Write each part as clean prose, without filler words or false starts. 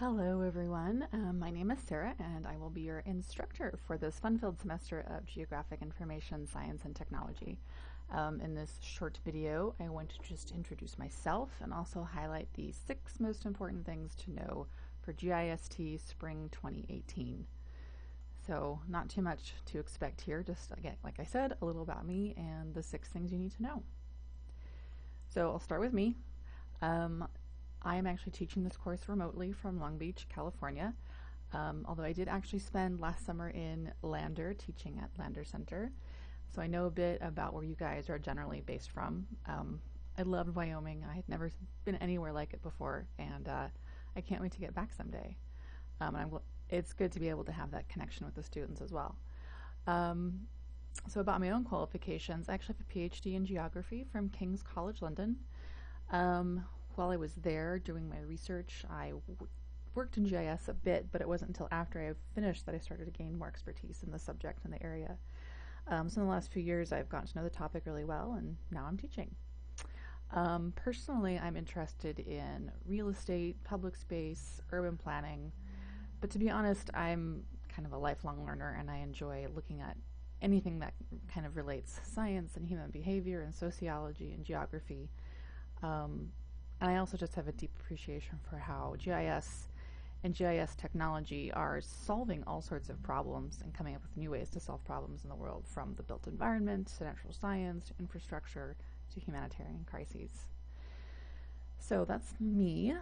Hello everyone, my name is Sarah and I will be your instructor for this fun-filled semester of Geographic Information Science and Technology. In this short video, I want to just introduce myself and also highlight the 6 most important things to know for GIST Spring 2018. So not too much to expect here, just again, like I said, a little about me and the 6 things you need to know. So I'll start with me. I am actually teaching this course remotely from Long Beach, California, although I did actually spend last summer in Lander teaching at Lander Center, so I know a bit about where you guys are generally based from. I loved Wyoming. I had never been anywhere like it before, and I can't wait to get back someday. It's good to be able to have that connection with the students as well. So about my own qualifications, I actually have a PhD in geography from King's College London. While I was there doing my research, I worked in GIS a bit, but it wasn't until after I finished that I started to gain more expertise in the subject and the area. So in the last few years, I've gotten to know the topic really well, and now I'm teaching. Personally, I'm interested in real estate, public space, urban planning, but to be honest, I'm kind of a lifelong learner, and I enjoy looking at anything that kind of relates science and human behavior and sociology and geography. And I also just have a deep appreciation for how GIS and GIS technology are solving all sorts of problems and coming up with new ways to solve problems in the world, from the built environment to natural science to infrastructure to humanitarian crises. So that's me.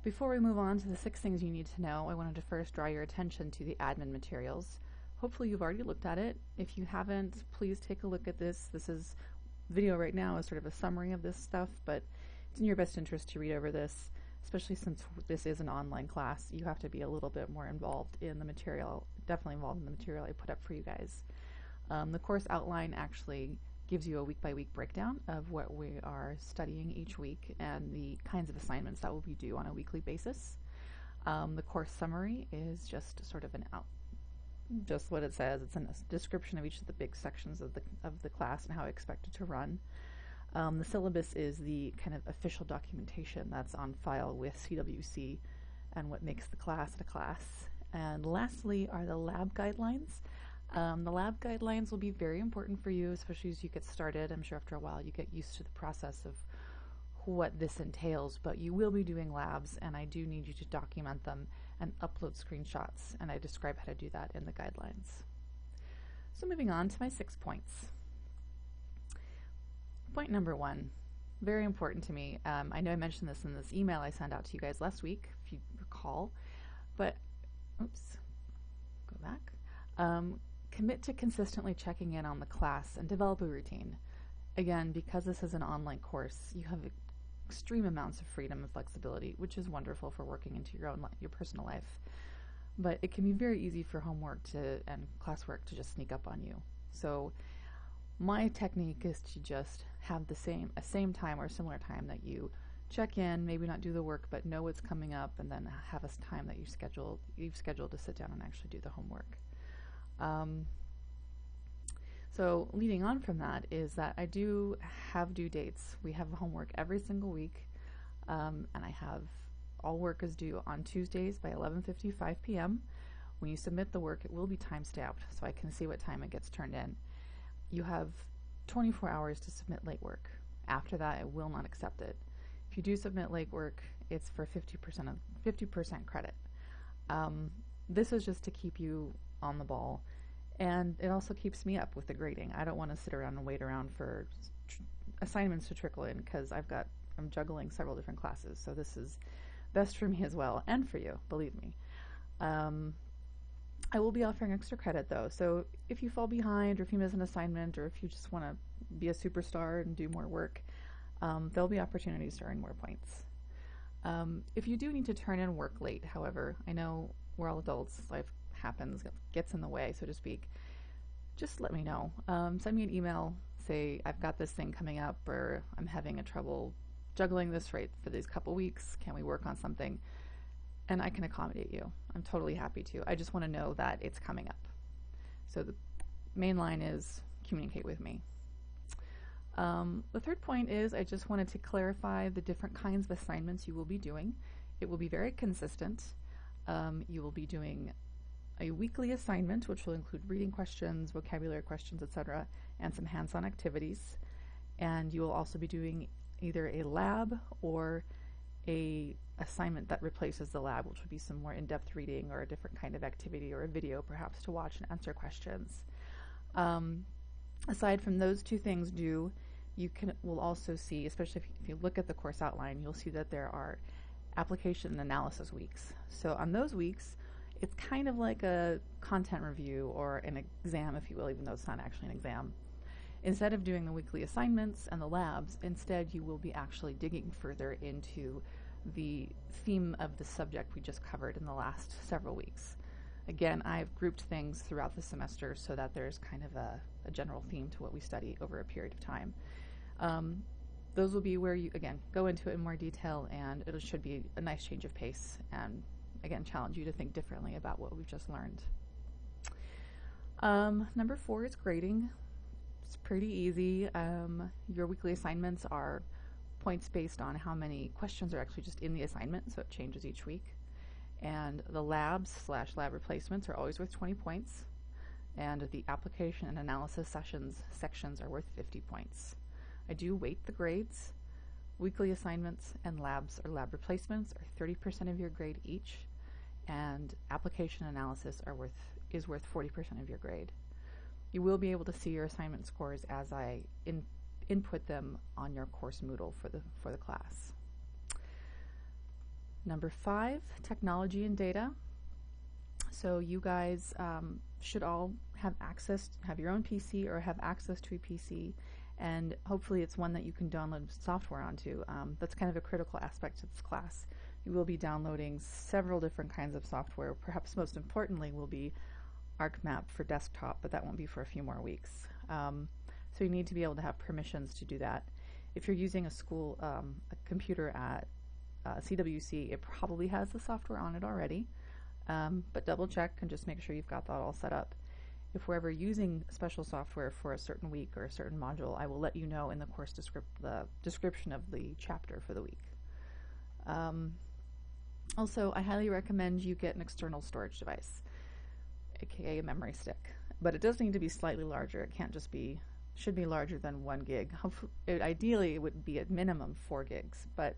Before we move on to the 6 things you need to know, I wanted to first draw your attention to the admin materials. Hopefully you've already looked at it. If you haven't, please take a look at this. This video right now is sort of a summary of this stuff, but it's in your best interest to read over this, especially since this is an online class. You have to be a little bit more involved in the material, definitely involved in the material I put up for you guys. The course outline actually gives you a week-by-week breakdown of what we are studying each week and the kinds of assignments that will be due on a weekly basis. The course summary is just sort of just what it says. It's a description of each of the big sections of the class and how I expect it to run. The syllabus is the kind of official documentation that's on file with CWC and what makes the class a class. And lastly are the lab guidelines. The lab guidelines will be very important for you, especially as you get started. I'm sure after a while you get used to the process of what this entails, but you will be doing labs, and I do need you to document them and upload screenshots, and I describe how to do that in the guidelines. So moving on to my 6 points. Point number 1, very important to me. I know I mentioned this in this email I sent out to you guys last week, if you recall, but, oops, go back. Commit to consistently checking in on the class and develop a routine. Again, because this is an online course, you have extreme amounts of freedom and flexibility, which is wonderful for working into your personal life. But it can be very easy for homework and classwork to just sneak up on you. So my technique is to just have a same time or similar time that you check in, maybe not do the work, but know what's coming up, and then have a time that you've scheduled to sit down and actually do the homework. So leading on from that is that I do have due dates. We have homework every single week, and I have all work is due on Tuesdays by 11:55 p.m. When you submit the work, it will be time-stamped, so I can see what time it gets turned in. You have 24 hours to submit late work. After that, I will not accept it. If you do submit late work, it's for 50% credit. This is just to keep you on the ball, and it also keeps me up with the grading. I don't want to sit around and wait around for assignments to trickle in, because I'm juggling several different classes, so this is best for me as well, and for you, believe me. I will be offering extra credit though, so if you fall behind, or if you miss an assignment, or if you just want to be a superstar and do more work, there'll be opportunities to earn more points. If you do need to turn in work late, however, I know we're all adults, life happens, gets in the way, so to speak, just let me know. Send me an email, say I've got this thing coming up, or I'm having trouble juggling this right for these couple weeks, can we work on something? And I can accommodate you. I'm totally happy to. I just want to know that it's coming up. So the main line is communicate with me. The third point is I just wanted to clarify the different kinds of assignments you will be doing It will be very consistent. You will be doing a weekly assignment, which will include reading questions, vocabulary questions, etc., and some hands-on activities. And you will also be doing either a lab or a assignment that replaces the lab, which would be some more in-depth reading or a different kind of activity or a video perhaps to watch and answer questions. Aside from those two things due, will also see, especially if you look at the course outline, you'll see that there are application and analysis weeks. So on those weeks, it's kind of like a content review or an exam, if you will, even though it's not actually an exam. Instead of doing the weekly assignments and the labs, instead you will be actually digging further into the theme of the subject we just covered in the last several weeks. Again, I've grouped things throughout the semester so that there's kind of a general theme to what we study over a period of time. Those will be where you, again, go into it in more detail, and it should be a nice change of pace and, again, challenge you to think differently about what we've just learned. Number 4 is grading. It's pretty easy. Your weekly assignments are points based on how many questions are actually just in the assignment, so it changes each week. And the labs/lab replacements are always worth 20 points, and the application and analysis sections are worth 50 points. I do weight the grades. Weekly assignments and labs or lab replacements are 30% of your grade each, and application analysis is worth 40% of your grade. You will be able to see your assignment scores as I input them on your course Moodle for the class. Number 5, technology and data. So you guys should all have your own PC or have access to a PC, and hopefully it's one that you can download software onto. That's kind of a critical aspect of this class. You will be downloading several different kinds of software. Perhaps most importantly will be ArcMap for desktop, but that won't be for a few more weeks. So you need to be able to have permissions to do that. If you're using a computer at CWC, it probably has the software on it already, but double check and just make sure you've got that all set up. If we're ever using special software for a certain week or a certain module, I will let you know in the course description of the chapter for the week. Also, I highly recommend you get an external storage device, aka a memory stick, but it does need to be slightly larger. It can't just be, should be larger than 1 gig. Ideally, it would be at minimum 4 gigs, but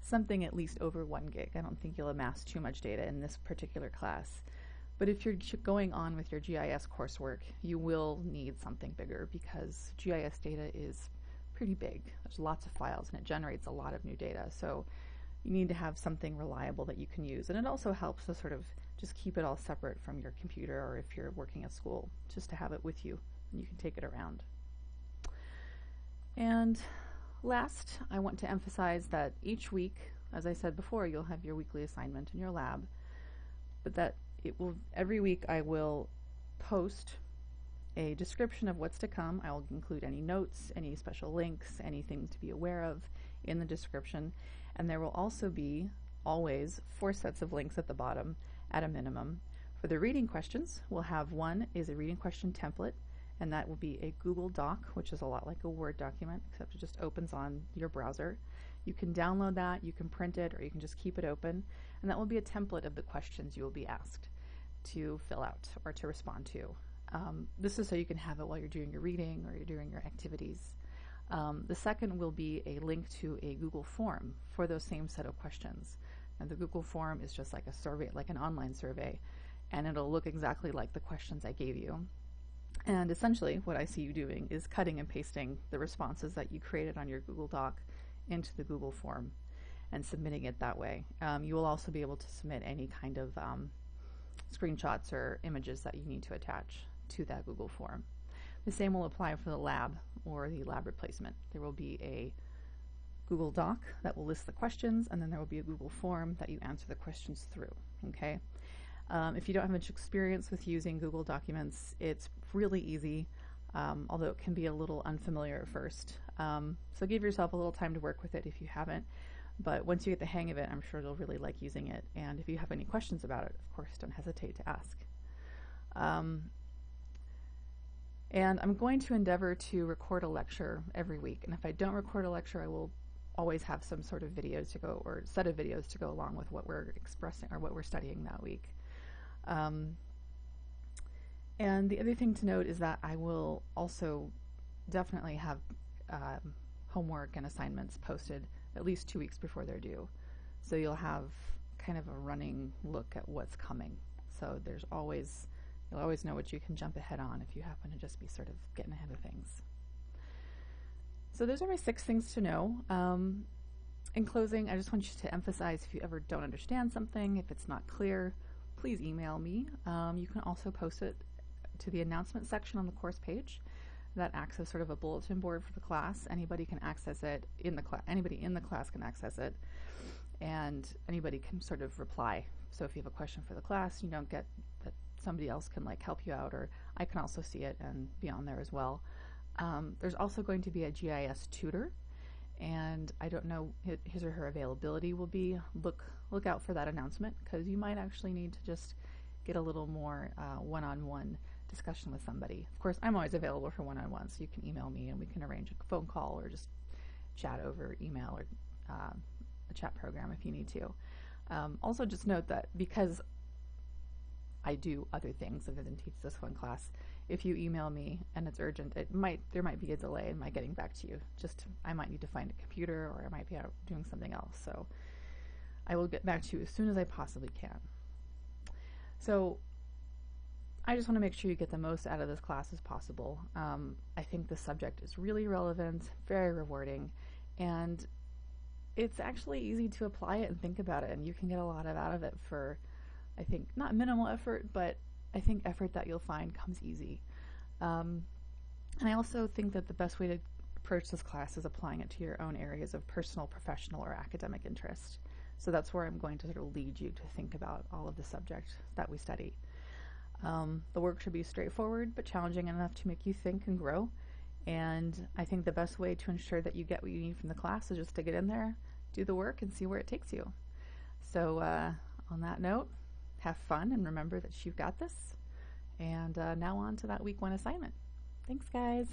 something at least over 1 gig. I don't think you'll amass too much data in this particular class. But if you're going on with your GIS coursework, you will need something bigger because GIS data is pretty big. There's lots of files and it generates a lot of new data. So you need to have something reliable that you can use. And it also helps to sort of just keep it all separate from your computer, or if you're working at school, just to have it with you and you can take it around. And last, I want to emphasize that each week, as I said before, you'll have your weekly assignment in your lab, but that every week I will post a description of what's to come. I will include any notes, any special links, anything to be aware of in the description, and there will also be always 4 sets of links at the bottom at a minimum. For the reading questions, we'll have one is a reading question template, and that will be a Google Doc, which is a lot like a Word document, except it just opens on your browser. You can download that, you can print it, or you can just keep it open, and that will be a template of the questions you will be asked to fill out or to respond to. This is so you can have it while you're doing your reading or you're doing your activities. The second will be a link to a Google form for those same set of questions. And the Google form is just like a survey, like an online survey, and it'll look exactly like the questions I gave you. And essentially what I see you doing is cutting and pasting the responses that you created on your Google Doc into the Google form and submitting it that way. You will also be able to submit any kind of screenshots or images that you need to attach to that Google form. The same will apply for the lab or the lab replacement. There will be a Google Doc that will list the questions, and then there will be a Google form that you answer the questions through. Okay. If you don't have much experience with using Google Documents, it's really easy, although it can be a little unfamiliar at first. So give yourself a little time to work with it if you haven't. But once you get the hang of it, I'm sure you'll really like using it. And if you have any questions about it, of course, don't hesitate to ask. And I'm going to endeavor to record a lecture every week. And if I don't record a lecture, I will always have some sort of videos to go, or set of videos to go along with what we're expressing or what we're studying that week. And the other thing to note is that I will also definitely have homework and assignments posted at least 2 weeks before they're due. So you'll have kind of a running look at what's coming. So you'll always know what you can jump ahead on if you happen to just be sort of getting ahead of things. So those are my 6 things to know. In closing, I just want you to emphasize if you ever don't understand something, if it's not clear, please email me. You can also post it to the announcement section on the course page. That acts as sort of a bulletin board for the class. Anybody can access it in the class. Anybody in the class can access it, and anybody can sort of reply. So if you have a question for the class, you don't get that somebody else can like help you out, or I can also see it and be on there as well. There's also going to be a GIS tutor, and I don't know his or her availability will be. Look out for that announcement, because you might actually need to just get a little more one-on-one discussion with somebody. Of course, I'm always available for one-on-one, so you can email me and we can arrange a phone call or just chat over email or a chat program if you need to. Also, just note that because I do other things other than teach this one class, if you email me and it's urgent, there might be a delay in my getting back to you. I might need to find a computer, or I might be out doing something else. So I will get back to you as soon as I possibly can. So I just want to make sure you get the most out of this class as possible. I think the subject is really relevant, very rewarding, and it's actually easy to apply it and think about it, and you can get a lot out of it for, I think, not minimal effort, but I think effort that you'll find comes easy. And I also think that the best way to approach this class is applying it to your own areas of personal, professional, or academic interest. So that's where I'm going to sort of lead you to think about all of the subject that we study. The work should be straightforward but challenging enough to make you think and grow. And I think the best way to ensure that you get what you need from the class is just to get in there, do the work, and see where it takes you. So on that note, have fun and remember that you've got this. And now on to that week 1 assignment. Thanks, guys.